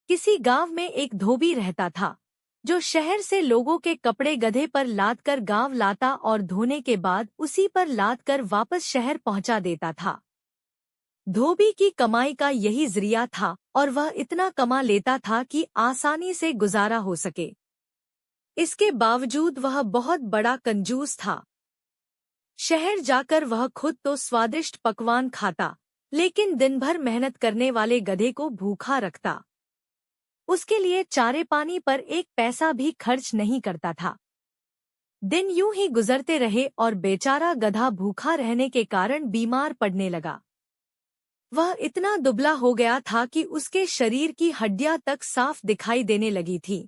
किसी गांव में एक धोबी रहता था, जो शहर से लोगों के कपड़े गधे पर लाद कर गांव लाता और धोने के बाद उसी पर लाद कर वापस शहर पहुंचा देता था। धोबी की कमाई का यही जरिया था और वह इतना कमा लेता था कि आसानी से गुजारा हो सके। इसके बावजूद वह बहुत बड़ा कंजूस था। शहर जाकर वह खुद तो स्वादिष्ट पकवान खाता, लेकिन दिन भर मेहनत करने वाले गधे को भूखा रखता। उसके लिए चारे पानी पर एक पैसा भी खर्च नहीं करता था। दिन यूं ही गुजरते रहे और बेचारा गधा भूखा रहने के कारण बीमार पड़ने लगा। वह इतना दुबला हो गया था कि उसके शरीर की हड्डियां तक साफ दिखाई देने लगी थी,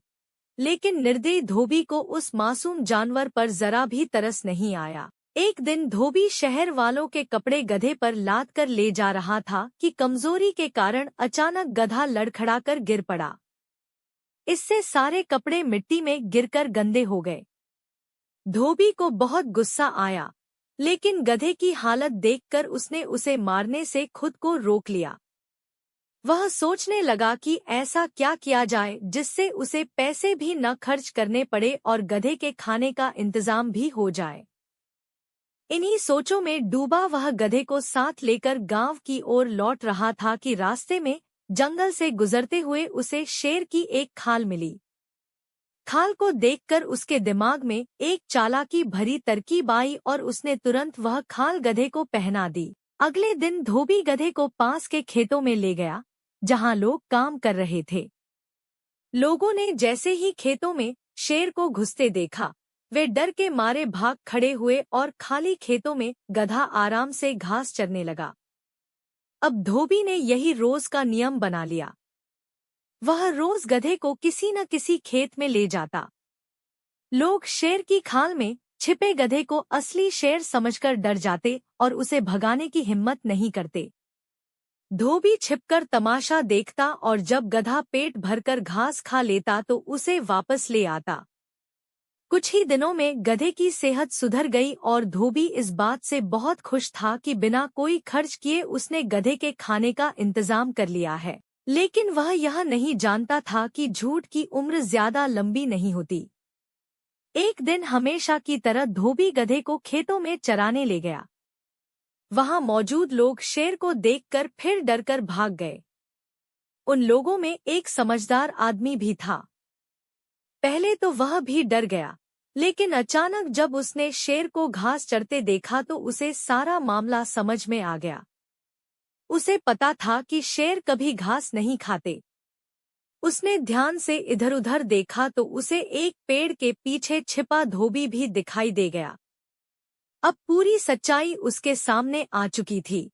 लेकिन निर्दयी धोबी को उस मासूम जानवर पर जरा भी तरस नहीं आया। एक दिन धोबी शहर वालों के कपड़े गधे पर लाद कर ले जा रहा था कि कमजोरी के कारण अचानक गधा लड़खड़ाकर गिर पड़ा। इससे सारे कपड़े मिट्टी में गिरकर गंदे हो गए। धोबी को बहुत गुस्सा आया, लेकिन गधे की हालत देखकर उसने उसे मारने से खुद को रोक लिया। वह सोचने लगा कि ऐसा क्या किया जाए जिससे उसे पैसे भी न खर्च करने पड़े और गधे के खाने का इंतजाम भी हो जाए। इन्हीं सोचों में डूबा वह गधे को साथ लेकर गांव की ओर लौट रहा था कि रास्ते में जंगल से गुजरते हुए उसे शेर की एक खाल मिली। खाल को देखकर उसके दिमाग में एक चालाकी भरी तरकीब आई और उसने तुरंत वह खाल गधे को पहना दी। अगले दिन धोबी गधे को पास के खेतों में ले गया, जहां लोग काम कर रहे थे। लोगों ने जैसे ही खेतों में शेर को घुसते देखा, वे डर के मारे भाग खड़े हुए और खाली खेतों में गधा आराम से घास चरने लगा। अब धोबी ने यही रोज का नियम बना लिया। वह रोज गधे को किसी न किसी खेत में ले जाता। लोग शेर की खाल में छिपे गधे को असली शेर समझकर डर जाते और उसे भगाने की हिम्मत नहीं करते। धोबी छिपकर तमाशा देखता और जब गधा पेट भरकर घास खा लेता तो उसे वापस ले आता। कुछ ही दिनों में गधे की सेहत सुधर गई और धोबी इस बात से बहुत खुश था कि बिना कोई खर्च किए उसने गधे के खाने का इंतजाम कर लिया है। लेकिन वह यह नहीं जानता था कि झूठ की उम्र ज्यादा लंबी नहीं होती। एक दिन हमेशा की तरह धोबी गधे को खेतों में चराने ले गया। वहां मौजूद लोग शेर को देखकर फिर डरकर भाग गए। उन लोगों में एक समझदार आदमी भी था। पहले तो वह भी डर गया, लेकिन अचानक जब उसने शेर को घास चरते देखा तो उसे सारा मामला समझ में आ गया। उसे पता था कि शेर कभी घास नहीं खाते। उसने ध्यान से इधर-उधर देखा तो उसे एक पेड़ के पीछे छिपा धोबी भी दिखाई दे गया। अब पूरी सच्चाई उसके सामने आ चुकी थी।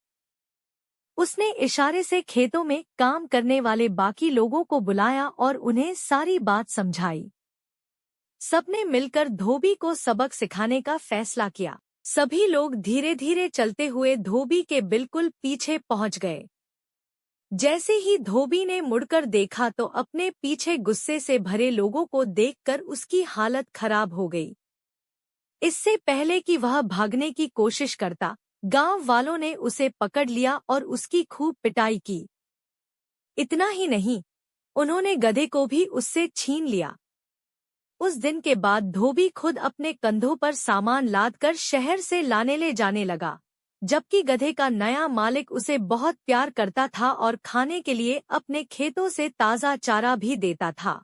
उसने इशारे से खेतों में काम करने वाले बाकी लोगों को बुलाया और उन्हें सारी बात समझाई। सबने मिलकर धोबी को सबक सिखाने का फैसला किया। सभी लोग धीरे धीरे चलते हुए धोबी के बिल्कुल पीछे पहुंच गए। जैसे ही धोबी ने मुड़कर देखा तो अपने पीछे गुस्से से भरे लोगों को देखकर उसकी हालत खराब हो गई। इससे पहले कि वह भागने की कोशिश करता, गांव वालों ने उसे पकड़ लिया और उसकी खूब पिटाई की। इतना ही नहीं, उन्होंने गधे को भी उससे छीन लिया। उस दिन के बाद धोबी खुद अपने कंधों पर सामान लादकर शहर से लाने ले जाने लगा, जबकि गधे का नया मालिक उसे बहुत प्यार करता था और खाने के लिए अपने खेतों से ताज़ा चारा भी देता था।